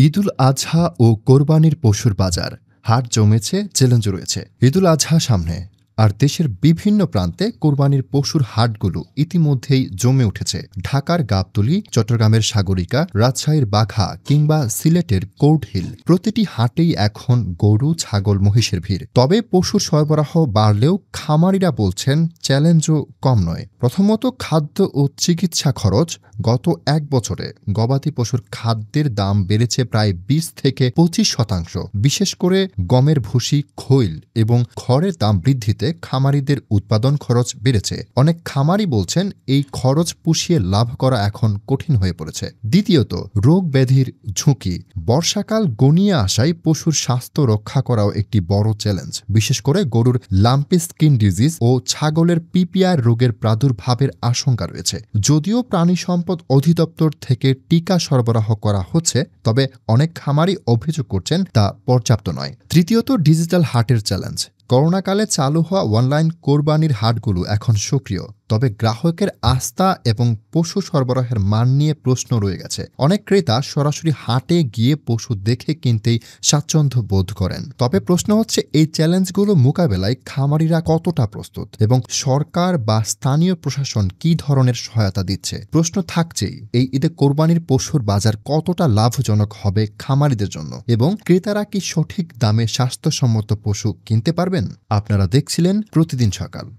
ঈদুল আজহা ও কোরবানির পশুর বাজার হাট জমেছে, চ্যালেঞ্জ রয়েছে। ঈদুল আজহা সামনে, আর দেশের বিভিন্ন প্রান্তে কোরবানির পশুর হাটগুলো ইতিমধ্যেই জমে উঠেছে। ঢাকার গাবতলী, চট্টগ্রামের সাগরিকা, রাজশাহীর বাঘা কিংবা সিলেটের কোর্টহিল, প্রতিটি হাটেই এখন গরু, ছাগল, মহিষের ভিড়। তবে পশুর সরবরাহ বাড়লেও খামারিরা বলছেন চ্যালেঞ্জও কম নয়। প্রথমত, খাদ্য ও চিকিৎসা খরচ। গত এক বছরে গবাদি পশুর খাদ্যের দাম বেড়েছে প্রায় ২০ থেকে ২৫%। বিশেষ করে গমের ভুসি, খৈল এবং খড়ের দাম বৃদ্ধিতে খামারিদের উৎপাদন খরচ বেড়েছে। অনেক খামারি বলছেন এই খরচ পুষিয়ে লাভ করা এখন কঠিন হয়ে পড়েছে। দ্বিতীয়ত, রোগ ব্যাধির ঝুঁকি। বর্ষাকাল গনিয়ে আসায় পশুর স্বাস্থ্য রক্ষা করাও একটি বড় চ্যালেঞ্জ। বিশেষ করে গরুর লাম্পি স্কিন ডিজিজ ও ছাগলের পিপিআর রোগের প্রাদুর্ভাবের আশঙ্কা রয়েছে। যদিও প্রাণী সম্পদ অধিদপ্তর থেকে টিকা সরবরাহ করা হচ্ছে, তবে অনেক খামারি অভিযোগ করছেন তা পর্যাপ্ত নয়। তৃতীয়ত, ডিজিটাল হাটের চ্যালেঞ্জ। করোনাকালে চালু হওয়া অনলাইন কোরবানির হাটগুলো এখন সক্রিয়, তবে গ্রাহকের আস্থা এবং পশু সরবরাহের মান নিয়ে প্রশ্ন রয়ে গেছে। অনেক ক্রেতা সরাসরি হাটে গিয়ে পশু দেখে কিনতেই স্বাচ্ছন্দ্য বোধ করেন। তবে প্রশ্ন হচ্ছে, এই চ্যালেঞ্জগুলো মোকাবেলায় খামারিরা কতটা প্রস্তুত এবং সরকার বা স্থানীয় প্রশাসন কী ধরনের সহায়তা দিচ্ছে? প্রশ্ন থাকছেই, এই ঈদে কোরবানির পশুর বাজার কতটা লাভজনক হবে খামারিদের জন্য এবং ক্রেতারা কি সঠিক দামে স্বাস্থ্যসম্মত পশু কিনতে পারবেন? আপনারা দেখছিলেন প্রতিদিন সকাল।